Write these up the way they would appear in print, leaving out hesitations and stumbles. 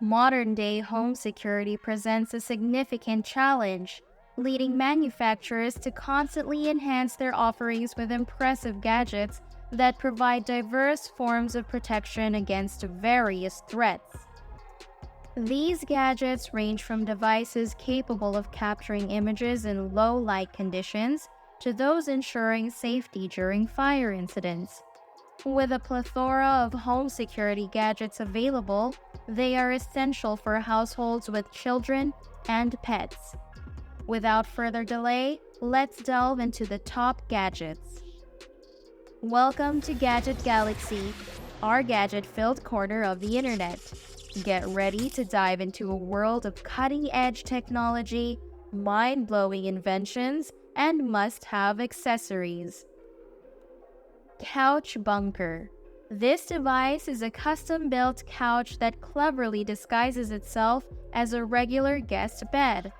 Modern-day home security presents a significant challenge, leading manufacturers to constantly enhance their offerings with impressive gadgets that provide diverse forms of protection against various threats. These gadgets range from devices capable of capturing images in low light conditions to those ensuring safety during fire incidents. With a plethora of home security gadgets available, they are essential for households with children and pets. Without further delay, let's delve into the top gadgets. Welcome to Gadget Galaxy, our gadget-filled corner of the internet. Get ready to dive into a world of cutting-edge technology, mind-blowing inventions, and must-have accessories. Couch Bunker. This device is a custom-built couch that cleverly disguises itself as a regular guest bed.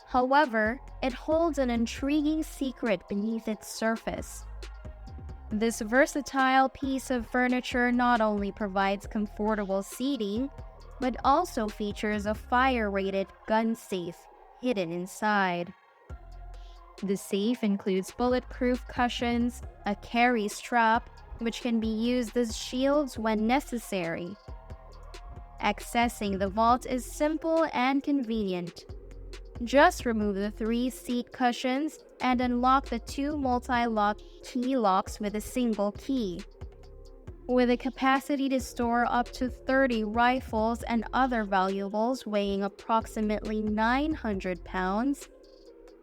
However, it holds an intriguing secret beneath its surface. This versatile piece of furniture not only provides comfortable seating, but also features a fire-rated gun safe hidden inside. The safe includes bulletproof cushions, a carry strap, which can be used as shields when necessary. Accessing the vault is simple and convenient. Just remove the 3 seat cushions and unlock the 2 multi-lock key locks with a single key. With a capacity to store up to 30 rifles and other valuables weighing approximately 900 pounds,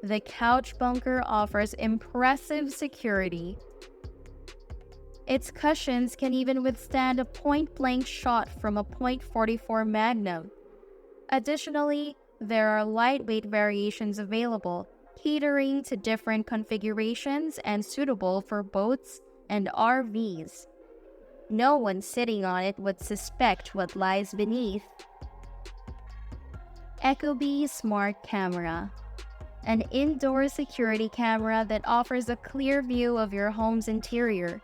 the Couch Bunker offers impressive security. Its cushions can even withstand a point-blank shot from a .44 Magnum. Additionally, there are lightweight variations available, catering to different configurations and suitable for boats and RVs. No one sitting on it would suspect what lies beneath. Ecobee Smart Camera. An indoor security camera that offers a clear view of your home's interior.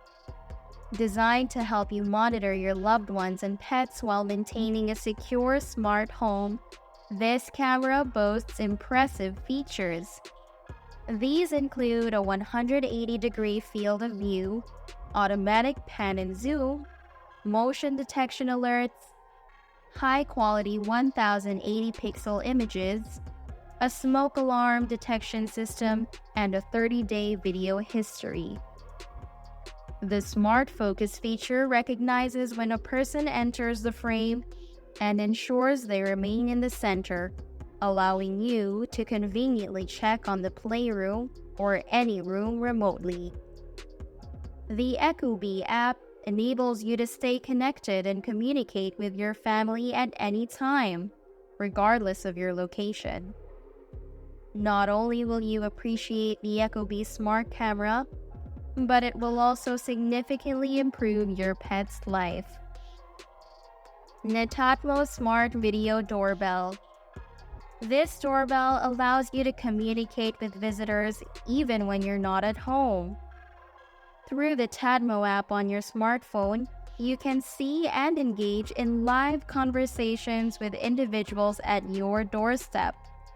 Designed to help you monitor your loved ones and pets while maintaining a secure, smart home, this camera boasts impressive features. These include a 180-degree field of view, automatic pan and zoom, motion detection alerts, high-quality 1080-pixel images, a smoke alarm detection system, and a 30-day video history. The Smart Focus feature recognizes when a person enters the frame and ensures they remain in the center, allowing you to conveniently check on the playroom or any room remotely. The Ecobee app enables you to stay connected and communicate with your family at any time, regardless of your location. Not only will you appreciate the Ecobee Smart Camera, but it will also significantly improve your pet's life. Netatmo Smart Video Doorbell. This doorbell allows you to communicate with visitors even when you're not at home. Through the Netatmo app on your smartphone, you can see and engage in live conversations with individuals at your doorstep,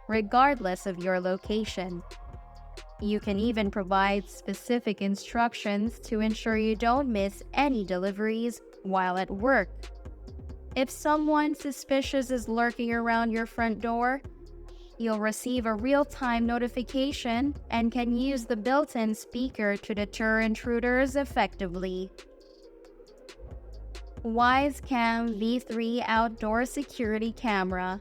regardless of your location. You can even provide specific instructions to ensure you don't miss any deliveries while at work. If someone suspicious is lurking around your front door, you'll receive a real-time notification and can use the built-in speaker to deter intruders effectively. Wyze Cam V3 Outdoor Security Camera.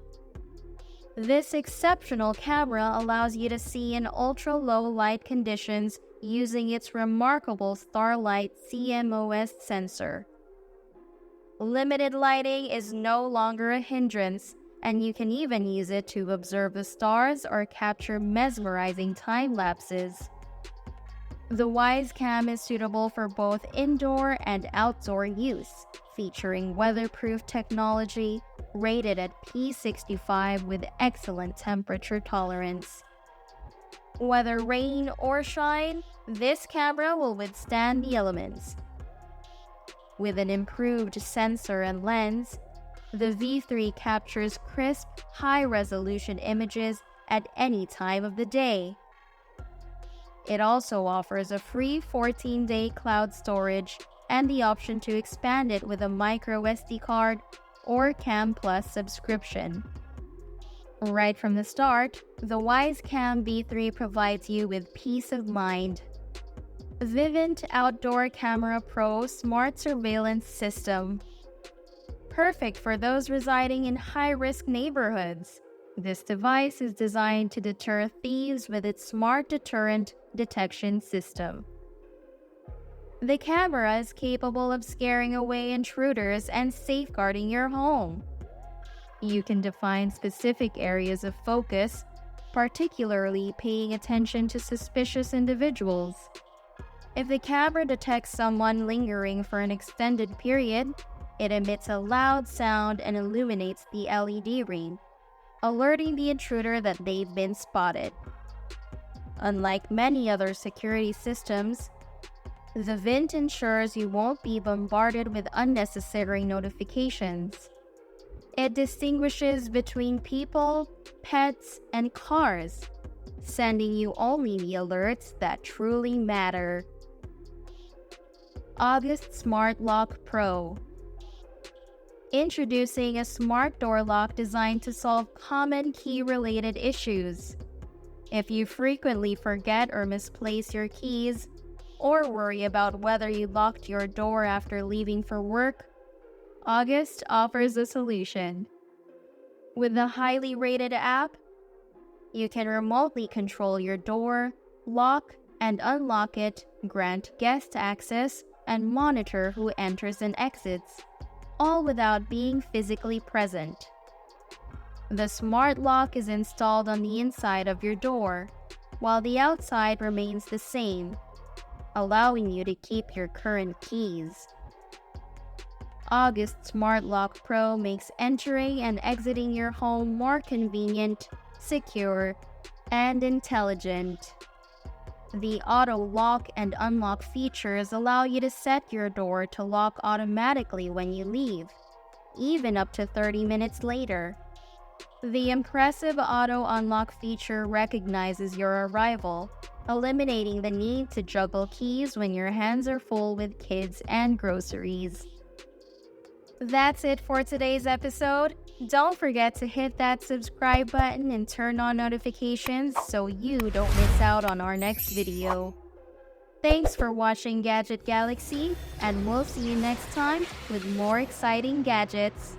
This exceptional camera allows you to see in ultra-low light conditions using its remarkable Starlight CMOS sensor. Limited lighting is no longer a hindrance, and you can even use it to observe the stars or capture mesmerizing time lapses. The Wyze Cam is suitable for both indoor and outdoor use, featuring weatherproof technology, rated at P65 with excellent temperature tolerance. Whether rain or shine, this camera will withstand the elements. With an improved sensor and lens, The V3 captures crisp, high-resolution images at any time of the day. It also offers a free 14-day cloud storage and the option to expand it with a micro SD card or Cam Plus subscription. Right from the start, the Wyze Cam V3 provides you with peace of mind. Vivint Outdoor Camera Pro Smart Surveillance System. Perfect for those residing in high-risk neighborhoods. This device is designed to deter thieves with its smart deterrent detection system. The camera is capable of scaring away intruders and safeguarding your home. You can define specific areas of focus, particularly paying attention to suspicious individuals. If the camera detects someone lingering for an extended period, it emits a loud sound and illuminates the LED ring, alerting the intruder that they've been spotted. Unlike many other security systems, the Vivint ensures you won't be bombarded with unnecessary notifications. It distinguishes between people, pets, and cars, sending you only the alerts that truly matter. August Smart Lock Pro. Introducing a smart door lock designed to solve common key-related issues. If you frequently forget or misplace your keys, or worry about whether you locked your door after leaving for work, August offers a solution. With the highly rated app, you can remotely control your door, lock and unlock it, grant guest access, and monitor who enters and exits, all without being physically present. The smart lock is installed on the inside of your door, while the outside remains the same, allowing you to keep your current keys. August Smart Lock Pro makes entering and exiting your home more convenient, secure, and intelligent. The auto lock and unlock features allow you to set your door to lock automatically when you leave, even up to 30 minutes later. The impressive auto unlock feature recognizes your arrival, eliminating the need to juggle keys when your hands are full with kids and groceries. That's it for today's episode. Don't forget to hit that subscribe button and turn on notifications so you don't miss out on our next video. Thanks for watching Gadget Galaxy, and we'll see you next time with more exciting gadgets.